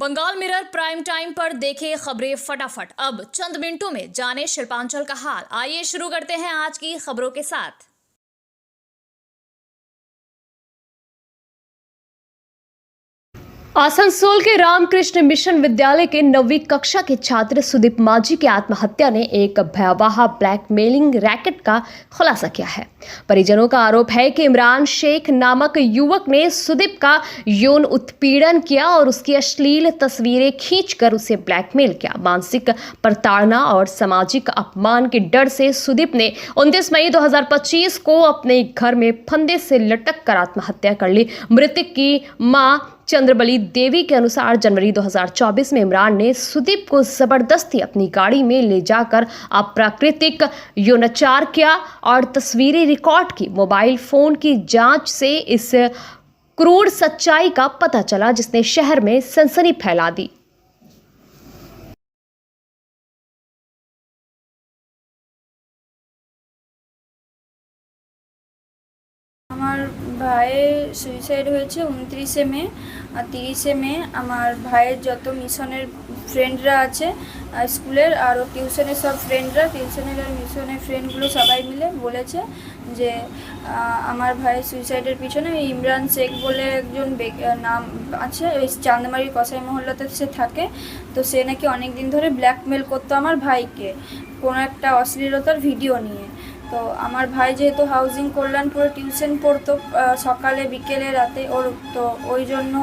Bengal mirror prime time पर देखें खबरें फटाफट। अब चंद मिनटों में जाने शिल्पांचल का हाल। आइए शुरू करते हैं आज की खबरों के साथ। आसनसोल के रामकृष्ण मिशन विद्यालय के 9वीं कक्षा के छात्र सुदीप माझी की आत्महत्या ने एक भयावह ब्लैकमेलिंग रैकेट का खुलासा किया है। परिजनों का आरोप है कि इमरान शेख नामक युवक ने सुदीप का यौन उत्पीड़न किया और उसकी अश्लील तस्वीरें खींचकर उसे ब्लैकमेल किया। मानसिक प्रताड़ना और सामाजिक अपमान के डर से सुदीप ने 29 मई 2025 को अपने घर में फंदे से लटक कर आत्महत्या कर ली। मृतक की मां चंद्रबली देवी के अनुसार जनवरी 2024 में इमरान ने सुदीप को जबरदस्ती अपनी गाड़ी में ले जाकर अप्राकृतिक यौनाचार किया और तस्वीरें रिकॉर्ड की। मोबाइल फोन की जांच से इस क्रूर सच्चाई का पता चला, जिसने शहर में सनसनी फैला दी। আমার ভাইয়ের সুইসাইড হয়েছে 29 মে আর 30 মে। আমার ভাইয়ের যত মিশনের ফ্রেন্ডরা আছে স্কুলের আর টিউশনের সব ফ্রেন্ডরা, টিউশনের আর মিশনের ফ্রেন্ডগুলো সবাই মিলে বলেছে যে আমার ভাইয়ের সুইসাইডের পিছনে ইমরান শেখ বলে একজন নাম আছে, ওই চান্দমারির কসাই মহল্লাতে সে থাকে। তো সে নাকি অনেক দিন ধরে ব্ল্যাকমেল করতো আমার ভাইকে কোনো একটা অশ্লীলতার ভিডিও নিয়ে। তো আমার ভাই যেহেতু হাউজিং কল্যাণপুরে টিউশন পড়তো সকালে বিকেলে রাতে, ওর তো ওই জন্য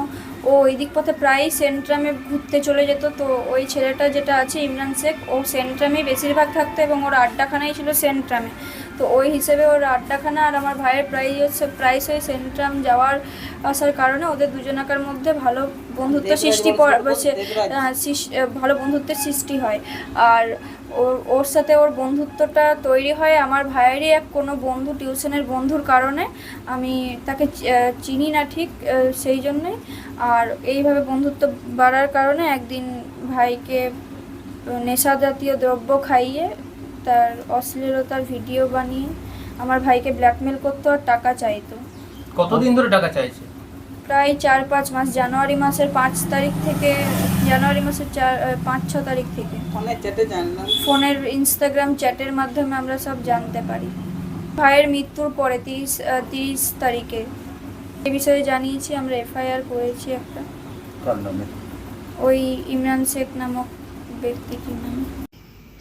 ও ওই দিক পথে প্রায়ই সেন্ট্রামে ঘুরতে চলে যেত। তো ওই ছেলেটা যেটা আছে ইমরান শেখ, ও সেন্ট্রামেই বেশিরভাগ থাকতো এবং ওর আড্ডাখানাই ছিল সেন্ট্রামে। তো ওই হিসেবে ওর আড্ডাখানা আর আমার ভাইয়ের প্রায়শই সেন্ট্রাম যাওয়ার আসার কারণে ওদের দুজনাকার মধ্যে ভালো বন্ধুত্বের সৃষ্টি হয়। আর ওর সাথে ওর বন্ধুত্বটা তৈরি হয় আমার ভাইয়েরই এক কোনো বন্ধু, টিউশনের বন্ধুর কারণে। আমি তাকে চিনি না ঠিক সেই জন্যই। আর এইভাবে বন্ধুত্ব বাড়ার কারণে একদিন ভাইকে নেশা জাতীয় দ্রব্য খাইয়ে তার অশ্লীলতার ভিডিও বানিয়ে আমার ভাইকে ব্ল্যাকমেল করতো আর টাকা চাইতো। কতদিন ধরে টাকা চাইছে? প্রায় 4-5 মাস। জানুয়ারি মাসের 5 তারিখ থেকে, জানুয়ারি মাসের 5-6 তারিখ থেকে ফোনের ইনস্টাগ্রাম চ্যাটের মাধ্যমে আমরা সব জানতে পারি। ভাইয়ের মৃত্যুর পরে 30 তারিখে এই বিষয়ে জানিয়েছি, আমরা এফআইআর করেছি একটা, ওই ইমরান শেখ নামক ব্যক্তিটির নামে।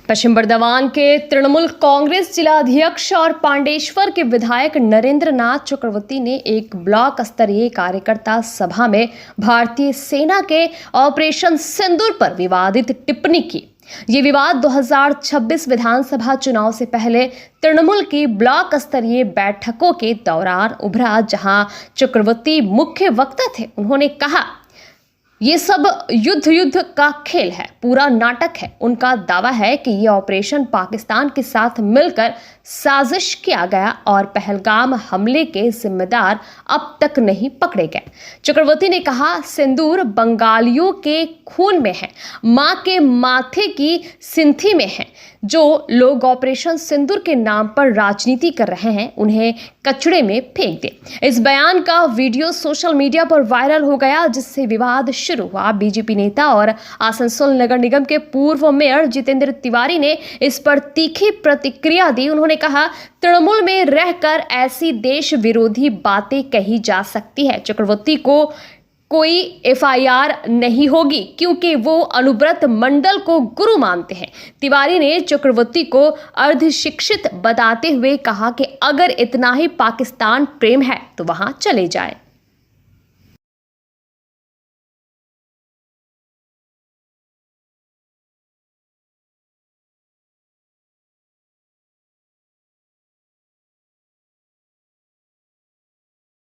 पश्चिम बर्धमान के तृणमूल कांग्रेस जिला अध्यक्ष और पांडेश्वर के विधायक नरेंद्र नाथ चक्रवर्ती ने एक ब्लॉक स्तरीय कार्यकर्ता सभा में भारतीय सेना के ऑपरेशन सिंदूर पर विवादित टिप्पणी की। ये विवाद 2026 विधानसभा चुनाव से पहले तृणमूल की ब्लॉक स्तरीय बैठकों के दौरान उभरा, जहां चक्रवर्ती मुख्य वक्ता थे। उन्होंने कहा, ये सब युद्ध का खेल है, पूरा नाटक है। उनका दावा है कि ये ऑपरेशन पाकिस्तान के साथ मिलकर साजिश किया गया और पहलगाम हमले के जिम्मेदार अब तक नहीं पकड़े गए। चक्रवर्ती ने कहा, सिंदूर बंगालियों के खून में है, मां के माथे की सिंथी में है। जो लोग ऑपरेशन सिंदूर के नाम पर राजनीति कर रहे हैं, उन्हें कचड़े में फेंक दे। इस बयान का वीडियो सोशल मीडिया पर वायरल हो गया, जिससे विवाद शुरू हुआ। बीजेपी नेता और आसनसोल नगर निगम के पूर्व मेयर जितेंद्र तिवारी ने इस पर तीखी प्रतिक्रिया दी। उन्होंने कहा, तृणमूल में रहकर ऐसी देश विरोधी बातें कही जा सकती है। चक्रवर्ती को कोई एफआईआर नहीं होगी क्योंकि वो अनुव्रत मंडल को गुरु मानते हैं। तिवारी ने चक्रवर्ती को अर्धशिक्षित बताते हुए कहा कि अगर इतना ही पाकिस्तान प्रेम है तो वहां चले जाए।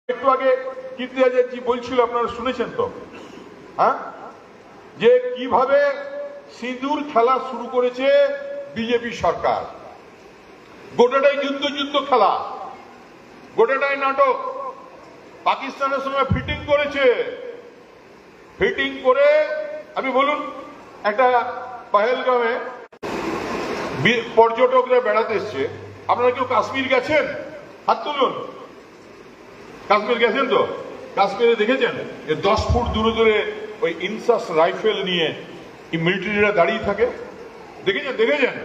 একটু আগে কীর্তিরাজজি বলছিল, আপনারা শুনেছেন তো, হ্যাঁ, যে কিভাবে সিঁদুর খেলা শুরু করেছে বিজেপি সরকার। গোটাটাই যুদ্ধ খেলা, গোটাটাই নাটক। পাকিস্তানের সঙ্গে ফিটিং করেছে, ফিটিং করে আমি বলুন, একটা পহেলগামে পর্যটকরা বেড়াতে এসছে। আপনারা কেউ কাশ্মীর গেছেন? হাত তুলুন। কাশ্মীর গেছেন তো? কাশ্মীরে দেখেছেন যে 10 ফুট দূরে দূরে ওই ইনসাস রাইফেল নিয়ে মিলিটারিরা দাঁড়িয়ে থাকে? দেখেছেন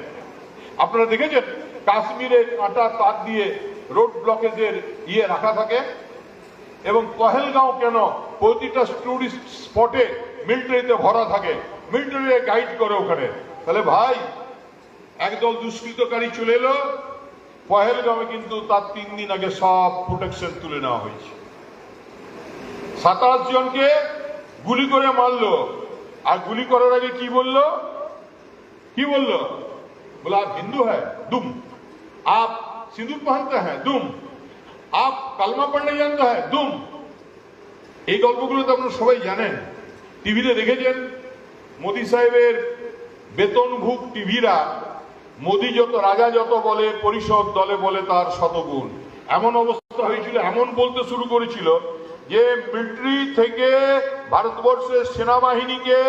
আপনারা দেখেছেন কাশ্মীরে কাঁটা তার দিয়ে রোড ব্লকেজের রাখা থাকে? এবং পহেলগাঁও কেন প্রতিটা টুরিস্ট স্পটে মিলিটারিতে ভরা থাকে, মিলিটারি গাইড করে ওখানে। তাহলে ভাই, একদল দুষ্কৃতকারী চলে এলো পহেলগাঁওয়ে, কিন্তু তার 3 দিন আগে সব প্রোটেকশন তুলে নেওয়া হয়েছে। 27 জনকে গুলি করে মারলো, আর গুলি করার আগে কি বললো? बोला आप हिंदू है, दुम। आप सिंदूर पहनते हैं, दुम। आप कलमा पढ़ने जानते हैं, दुम। এই গল্পগুলো তো আপনারা সবাই জানেন, টিভিতে দেখেছেন। মোদি সাহেবের বেতনভুক টিভিরা মোদি যত রাজা যত বলে, পরিষদ দলে বলে তার শতগুণ। এমন অবস্থা হয়েছিল, এমন বলতে শুরু করেছিল যে মিলিটারি থেকে ভারতবর্ষের সেনাবাহিনীকে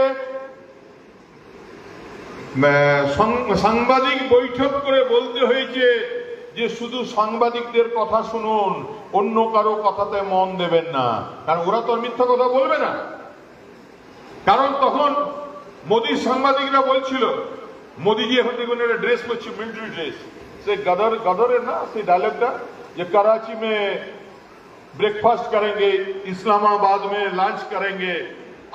সাংবাদিক বৈঠক করে বলতে হয়েছে যে শুধু সাংবাদিকদের কথা শুনুন, অন্য কারো কথাতে মন দেবেন না, কারণ ওরা তো মিথ্যা কথা বলবে না। কারণ তখন মোদির সাংবাদিকরা বলছিল, মোদিজি এখন দেখুন একটা ড্রেস করছে, মিলিটারি ড্রেস, সে গদরের না সেই ডায়লগটা, যে कराची में ब्रेकफास्ट करेंगे, इस्लामाबाद में लंच करेंगे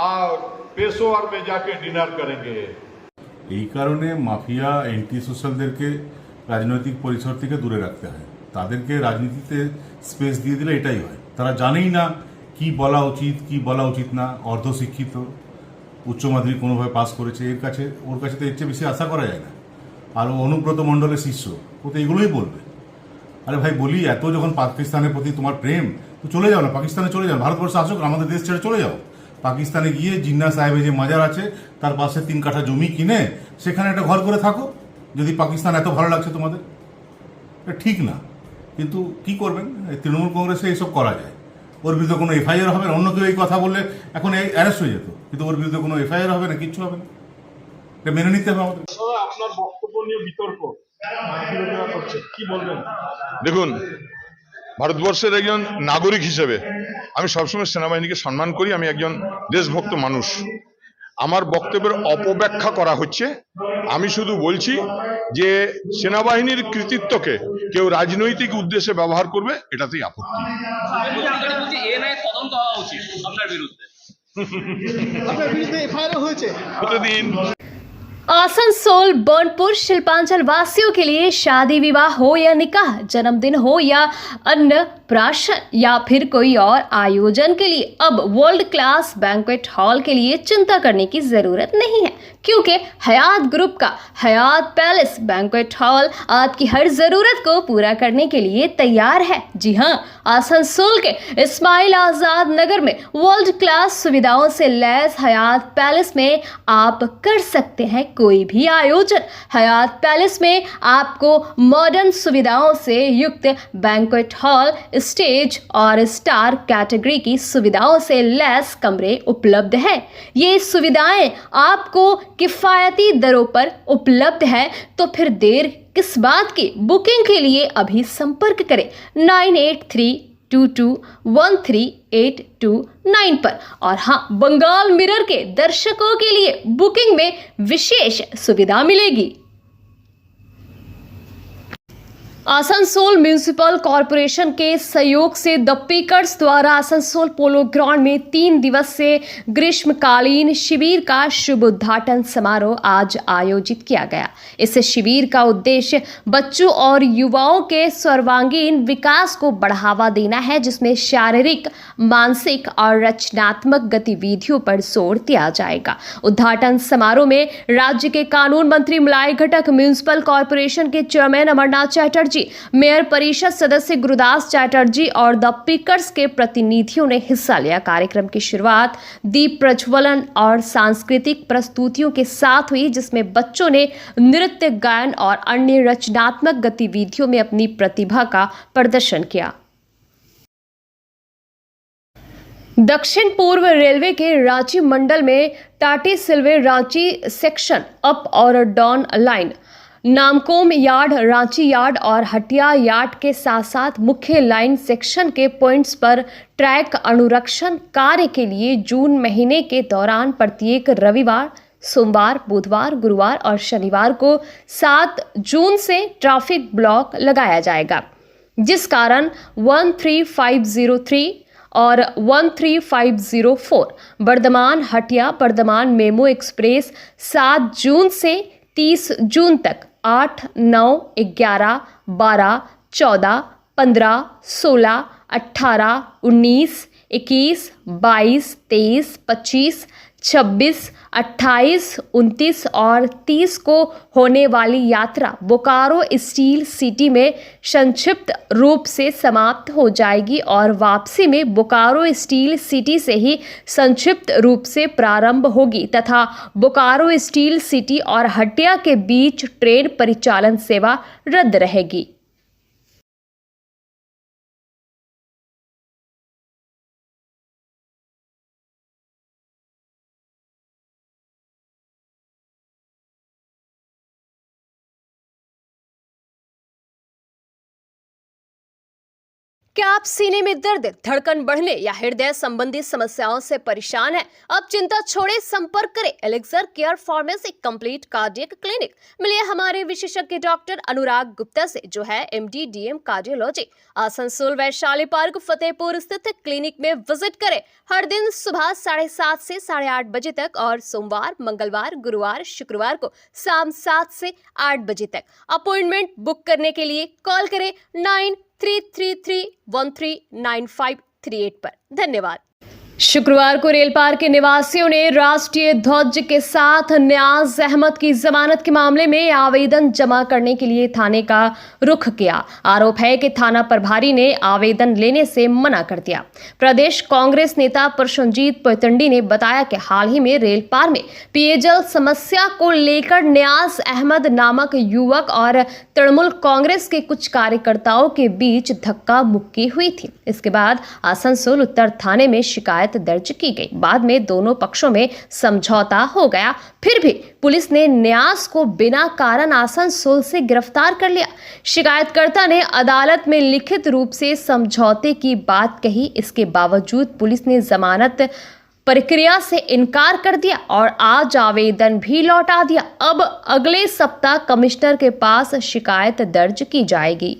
और पेशोवर में जाके डिनर करेंगे। এই কারণে মাফিয়া এন্টি সোশ্যালদেরকে রাজনৈতিক পরিসর থেকে দূরে রাখতে হয়। তাদেরকে রাজনীতিতে স্পেস দিয়ে দিলে এটাই হয়। তারা জানেই না কি বলা উচিত কি বলা উচিত না। অর্ধশিক্ষিত, উচ্চ মাধ্যমিক কোনোভাবে পাস করেছে, ওর কাছে তো এর চেয়ে বেশি আশা করা যায় না। আর ও অনুব্রত মণ্ডলের শিষ্য, ও তো এগুলোই বলবে। আরে ভাই বলি, এত যখন পাকিস্তানের প্রতি তোমার প্রেম, তো চলে যাও না, পাকিস্তানে চলে যাও, ভারতবর্ষে আসুক, আমাদের দেশ ছেড়ে চলে যাও। পাকিস্তানে গিয়ে জিন্না সাহেবের যে মাজার আছে তার পাশে 3 কাঠা জমি কিনে সেখানে একটা ঘর করে থাকো, যদি পাকিস্তান এত ভালো লাগছে তোমাদের। এটা ঠিক না, কিন্তু কি করবেন, তৃণমূল কংগ্রেসে এইসব করা যায়। ওর বিরুদ্ধে কোনো এফআইআর হবে না। অন্য কেউ এই কথা বললে এখন অ্যারেস্ট হয়ে যেত, কিন্তু ওর বিরুদ্ধে কোনো এফআইআর হবে না, কিচ্ছু হবে না। এটা মেনে নিতে হবে আমাদের। আপনার বক্তব্য নিয়ে বিতর্ক বিরোধীরা করছে, কি বলবেন? দেখুন, ভারতবর্ষের একজন নাগরিক হিসেবে আমি সবসময় সেনাবাহিনীকে সম্মান করি। আমি একজন দেশভক্ত মানুষ। আমার বক্তব্যের অপব্যাখ্যা করা হচ্ছে। আমি শুধু বলছি যে সেনাবাহিনীর কৃতিত্বকে কেউ রাজনৈতিক উদ্দেশ্যে ব্যবহার করবে, এটাতেই আপত্তি। আপনার বিরুদ্ধে এফআইআর হয়েছে প্রতিদিন आसनसोल बर्नपुर शिल्पांचल वासियों के लिए शादी विवाह हो या निकाह, जन्मदिन हो या अन्नप्राशन या फिर कोई और आयोजन के लिए अब वर्ल्ड क्लास बैंक्वेट हॉल के लिए चिंता करने की ज़रूरत नहीं है, क्योंकि हयात ग्रुप का हयात पैलेस बैंक्वेट हॉल आपकी हर ज़रूरत को पूरा करने के लिए तैयार है। जी हाँ, आसनसोल के इस्माइल आज़ाद नगर में वर्ल्ड क्लास सुविधाओं से लैस हयात पैलेस में आप कर सकते हैं कोई भी आयोजन। हयात पैलेस में आपको मॉडर्न सुविधाओं से युक्त बैंक्वेट हॉल, स्टेज और स्टार कैटेगरी की सुविधाओं से लैस कमरे उपलब्ध हैं। ये सुविधाएं आपको किफ़ायती दरों पर उपलब्ध है, तो फिर देर किस बात की। बुकिंग के लिए अभी संपर्क करें 9832213829 पर। और हाँ, बंगाल मिरर के दर्शकों के लिए बुकिंग में विशेष सुविधा मिलेगी। आसनसोल म्यूनिसिपल कॉरपोरेशन के सहयोग से द पिकर्स द्वारा आसनसोल पोलो ग्राउंड में 3 दिवसीय ग्रीष्मकालीन शिविर का शुभ उद्घाटन समारोह आज आयोजित किया गया। इस शिविर का उद्देश्य बच्चों और युवाओं के सर्वांगीण विकास को बढ़ावा देना है, जिसमें शारीरिक, मानसिक और रचनात्मक गतिविधियों पर जोर दिया जाएगा। उद्घाटन समारोह में राज्य के कानून मंत्री मलाई घटक, म्यूनिसिपल कॉरपोरेशन के चेयरमैन अमरनाथ चैटर्जी, मेयर परिषद सदस्य गुरुदास चैटर्जी और द पिकर्स के प्रतिनिधियों ने हिस्सा लिया। कार्यक्रम की शुरुआत दीप प्रज्वलन और सांस्कृतिक प्रस्तुतियों के साथ हुई, जिसमें बच्चों ने नृत्य, गायन और अन्य रचनात्मक गतिविधियों में अपनी प्रतिभा का प्रदर्शन किया। दक्षिण पूर्व रेलवे के रांची मंडल में टाटी सिलवे रांची सेक्शन अप और down line Namkom yard, Ranchi yard और हटिया यार्ड के साथ साथ मुख्य लाइन सेक्शन के पॉइंट्स पर ट्रैक अनुरक्षण कार्य के लिए जून महीने के दौरान प्रत्येक रविवार, सोमवार, बुधवार, गुरुवार और शनिवार को 7 जून से ट्रैफिक ब्लॉक लगाया जाएगा, जिस कारण 13503 और 13504 बर्धमान हटिया बर्धमान मेमो एक्सप्रेस 7 जून से 30 जून तक 8, 9, 11, 12, 14, 15, 16, 18, 19, 21, 22, 23, 25, 26, 28, 29 और 30 को होने वाली यात्रा बोकारो स्टील सिटी में संक्षिप्त रूप से समाप्त हो जाएगी और वापसी में बोकारो स्टील सिटी से ही संक्षिप्त रूप से प्रारंभ होगी तथा बोकारो स्टील सिटी और हटिया के बीच ट्रेन परिचालन सेवा रद्द रहेगी। क्या आप सीने में दर्द, धड़कन बढ़ने या हृदय संबंधी समस्याओं से परेशान हैं? अब चिंता छोड़े, संपर्क करें elixir care pharmacy complete cardiac clinic. मिलिए हमारे विशेषज्ञ डॉक्टर अनुराग गुप्ता से, जो है MD DM cardiology. Asansol Vaishali park Fatehpur स्थित क्लिनिक में विजिट करें। हर दिन सुबह 7:30 से 8:30 बजे तक और सोमवार, मंगलवार, गुरुवार, शुक्रवार को शाम 7 से 8 बजे तक। अपॉइंटमेंट बुक करने के लिए कॉल करें 9333139538 पर। धन्यवाद। शुक्रवार को रेलपार के निवासियों ने राष्ट्रीय ध्वज के साथ नियाज अहमद की जमानत के मामले में आवेदन जमा करने के लिए थाने का रुख किया। आरोप है कि थाना प्रभारी ने आवेदन लेने से मना कर दिया। प्रदेश कांग्रेस नेता प्रसन्नजीत पोयतंडी ने बताया कि हाल ही में रेलपार में पेयजल समस्या को लेकर नियाज अहमद नामक युवक और तृणमूल कांग्रेस के कुछ कार्यकर्ताओं के बीच धक्का मुक्की हुई थी। इसके बाद आसनसोल उत्तर थाने में शिकायत दर्ज की गई। बाद में दोनों पक्षों में समझौता हो गया। फिर भी पुलिस ने नियाज को बिना कारण आसनसोल से गिरफ्तार कर लिया। शिकायतकर्ता ने अदालत में लिखित रूप से समझौते की बात कही। इसके बावजूद पुलिस ने जमानत प्रक्रिया से इनकार कर दिया और आज आवेदन भी लौटा दिया। अब अगले सप्ताह कमिश्नर के पास शिकायत दर्ज की जाएगी।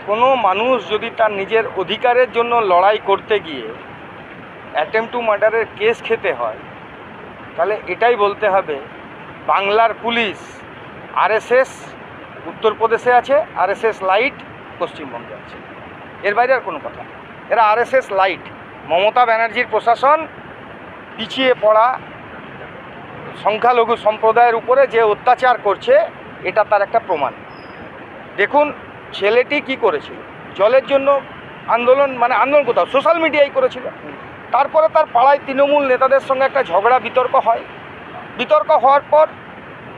কোনো মানুষ যদি তার নিজের অধিকারের জন্য লড়াই করতে গিয়ে অ্যাটেম্প টু মার্ডারের কেস খেতে হয়, তাহলে এটাই বলতে হবে বাংলার পুলিশ আরএসএস উত্তরপ্রদেশে আছে, আরএসএস লাইট পশ্চিমবঙ্গে আছে। এর বাইরে আর কোনো কথা, এরা আরএসএস লাইট। মমতা ব্যানার্জির প্রশাসন পিছিয়ে পড়া সংখ্যালঘু সম্প্রদায়ের উপরে যে অত্যাচার করছে, এটা তার একটা প্রমাণ। দেখুন ছেলেটি কি করেছিল, জলের জন্য আন্দোলন, মানে আন্দোলন কোথাও সোশ্যাল মিডিয়ায় করেছিল। তারপরে তার পাড়ায় তৃণমূল নেতাদের সঙ্গে একটা ঝগড়া বিতর্ক হয়। বিতর্ক হওয়ার পর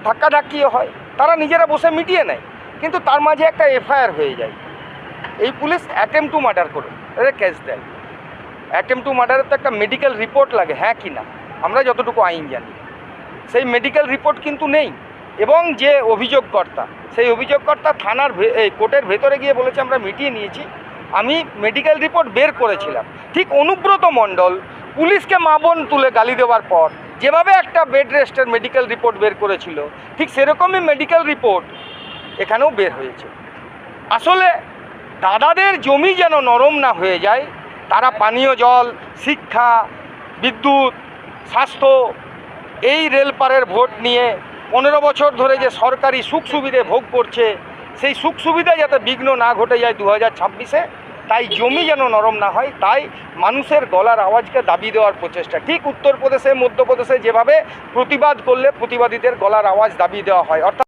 ধাক্কাধাক্কিও হয়, তারা নিজেরা বসে মিটিয়ে নেয়, কিন্তু তার মাঝে একটা এফআইআর হয়ে যায়। এই পুলিশ অ্যাটেম্প টু মার্ডার করে এদের কেস দেয়। অ্যাটেম্প টু মার্ডারের তো একটা মেডিকেল রিপোর্ট লাগে, হ্যাঁ কি না, আমরা যতটুকু আইন জানি সেই মেডিকেল রিপোর্ট কিন্তু নেই। এবং যে অভিযোগকর্তা, সেই অভিযোগকর্তা থানার কোর্টের ভেতরে গিয়ে বলেছে আমরা মিটিয়ে নিয়েছি, আমি মেডিকেল রিপোর্ট বের করেছিলাম। ঠিক অনুব্রত মণ্ডল পুলিশকে মা বোন তুলে গালি দেওয়ার পর যেভাবে একটা বেড রেস্টের মেডিকেল রিপোর্ট বের করেছিল, ঠিক সেরকমই মেডিকেল রিপোর্ট এখানেও বের হয়েছে। আসলে দাদাদের জমি যেন নরম না হয়ে যায়, তারা পানীয় জল, শিক্ষা, বিদ্যুৎ, স্বাস্থ্য, এই রেলপারের ভোট নিয়ে 15 বছর ধরে যে সরকারি সুখ সুবিধে ভোগ করছে, সেই সুখ সুবিধা যাতে বিঘ্ন না ঘটে যায় 2026-এ, তাই জমি যেন নরম না হয়, তাই মানুষের গলার আওয়াজকে দাবি দেওয়ার প্রচেষ্টা। ঠিক উত্তরপ্রদেশে, মধ্যপ্রদেশে যেভাবে প্রতিবাদ করলে প্রতিবাদীদের গলার আওয়াজ দাবি দেওয়া হয়, অর্থাৎ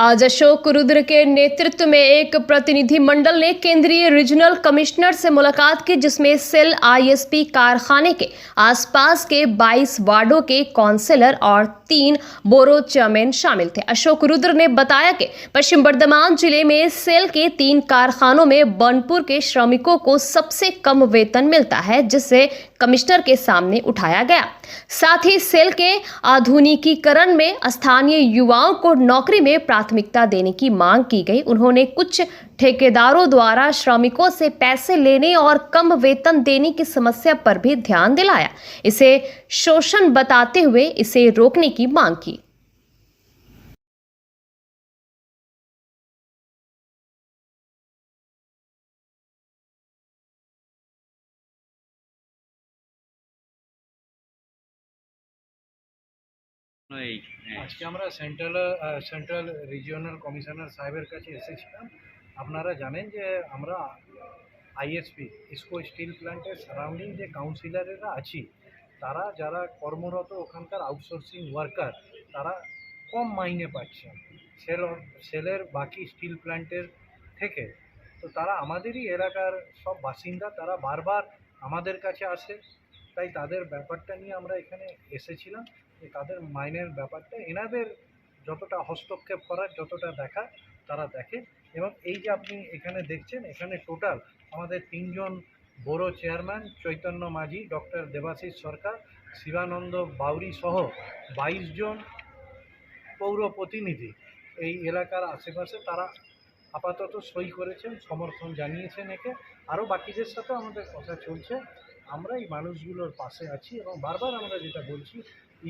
आज अशोक रुद्र के नेतृत्व में एक प्रतिनिधिमंडल ने केंद्रीय रीजनल कमिश्नर से मुलाकात की, जिसमें सेल आईएसपी कारखाने के आसपास के 22 वार्डों के काउंसलर और 3 बोरो चेयरमैन शामिल थे। अशोक रुद्र ने बताया कि पश्चिम बर्धमान जिले में सेल के 3 कारखानों में बनपुर के श्रमिकों को सबसे कम वेतन मिलता है, जिसे कमिश्नर के सामने उठाया गया। साथ ही सेल के आधुनिकीकरण में स्थानीय युवाओं को नौकरी में प्राथमिकता देने की मांग की गई। उन्होंने कुछ ठेकेदारों द्वारा श्रमिकों से पैसे लेने और कम वेतन देने की समस्या पर भी ध्यान दिलाया। इसे शोषण बताते हुए इसे रोकने की मांग की। আজকে আমরা সেন্ট্রাল রিজিওনাল কমিশনার সাহেবের কাছে এসেছিলাম। আপনারা জানেন যে আমরা আইএসপি ইসকো স্টিল প্ল্যান্টের সারাউন্ডিং যে কাউন্সিলরেরা আছি, তারা যারা কর্মরত ওখানকার আউটসোর্সিং ওয়ার্কার, তারা কম মাইনে পাচ্ছে সেলের বাকি স্টিল প্ল্যান্টের থেকে। তো তারা আমাদেরই এলাকার সব বাসিন্দা, তারা বারবার আমাদের কাছে আসে। তাই তাদের ব্যাপারটা নিয়ে আমরা এখানে এসেছিলাম যে তাদের মাইনের ব্যাপারটা এনাদের যতটা হস্তক্ষেপ করার, যতটা দেখা তারা দেখে। এবং এই যে আপনি এখানে দেখছেন, এখানে টোটাল আমাদের 3 জন বড় চেয়ারম্যান, চৈতন্য মাঝি, ডক্টর দেবাশিস সরকার, শিবানন্দ বাউরি সহ 22 জন পৌর প্রতিনিধি এই এলাকার আশেপাশে তারা আপাতত সই করেছেন, সমর্থন জানিয়েছেন একে। আরও বাকিদের সাথে আমাদের কথা চলছে। আমরা এই মানুষগুলোর পাশে আছি এবং বারবার আমরা যেটা বলছি,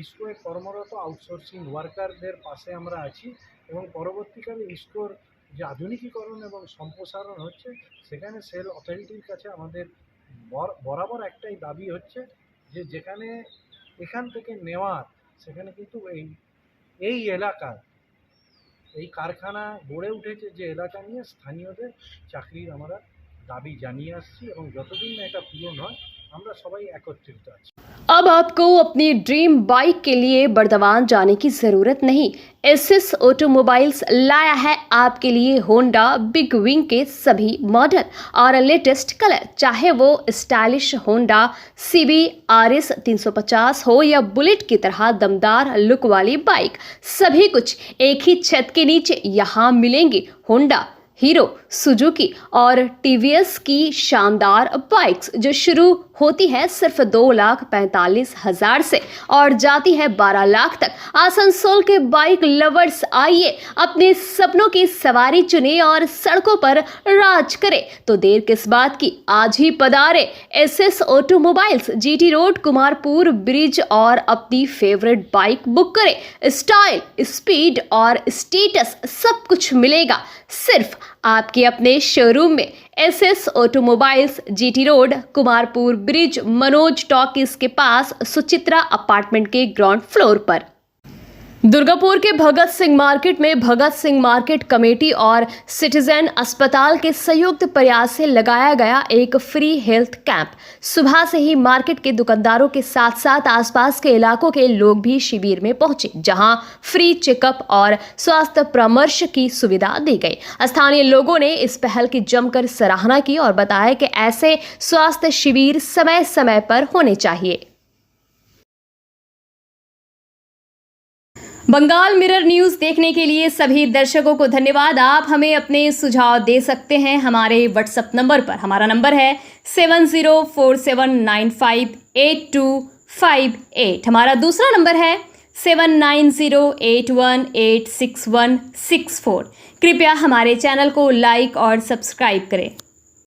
ইসকোয়ে কর্মরত আউটসোর্সিং ওয়ার্কারদের পাশে আমরা আছি। এবং পরবর্তীকালে ইসকোর যে আধুনিকীকরণ এবং সম্প্রসারণ হচ্ছে, সেখানে সেল অথরিটির কাছে আমাদের বরাবর একটাই দাবি হচ্ছে যে যেখানে এখান থেকে নেওয়ার, সেখানে কিন্তু এই এলাকার এই কারখানা গড়ে উঠেছে যে এলাকা নিয়ে, স্থানীয়দের চাকরির আমরা দাবি জানিয়ে আসছি এবং যতদিন না এটা পূরণ হয় আমরা সবাই একত্রিত আছি। अब आपको अपनी ड्रीम बाइक के लिए बर्दवान जाने की ज़रूरत नहीं। एसएस ऑटोमोबाइल्स लाया है आपके लिए होंडा बिग विंग के सभी मॉडल और लेटेस्ट कलर। चाहे वो स्टाइलिश होंडा CB RS 350 हो या बुलेट की तरह दमदार लुक वाली बाइक, सभी कुछ एक ही छत के नीचे यहाँ मिलेंगी। होंडा, हीरो, सुजुकी और TVS की शानदार बाइक्स जो शुरू होती है सिर्फ 2,45,000 से और जाती है 12 लाख तक। आसनसोल के बाइक लवर्स, आइए अपने सपनों की सवारी चुने और सड़कों पर राज करें। तो देर किस बात की, आज ही पधारे SS automobiles, GT road, Kumarpur bridge और अपनी फेवरेट बाइक बुक करें। स्टाइल, स्पीड और स्टेटस सब कुछ मिलेगा सिर्फ आपके अपने शोरूम में। SS automobiles, GT road, Kumarpur bridge, Manoj talkies के पास, सुचित्रा अपार्टमेंट के ग्राउंड फ्लोर पर। दुर्गापुर के भगत सिंह मार्केट में भगत सिंह मार्केट कमेटी और सिटीजन अस्पताल के संयुक्त प्रयास से लगाया गया एक फ्री हेल्थ कैंप। सुबह से ही मार्केट के दुकानदारों के साथ साथ आसपास के इलाकों के लोग भी शिविर में पहुंचे, जहां फ्री चेकअप और स्वास्थ्य परामर्श की सुविधा दी गई। स्थानीय लोगों ने इस पहल की जमकर सराहना की और बताया कि ऐसे स्वास्थ्य शिविर समय समय पर होने चाहिए। बंगाल मिरर न्यूज़ देखने के लिए सभी दर्शकों को धन्यवाद। आप हमें अपने सुझाव दे सकते हैं हमारे व्हाट्सएप नंबर पर। हमारा नंबर है 7047958258। हमारा दूसरा नंबर है 7908186164। कृपया हमारे चैनल को लाइक और सब्सक्राइब करें।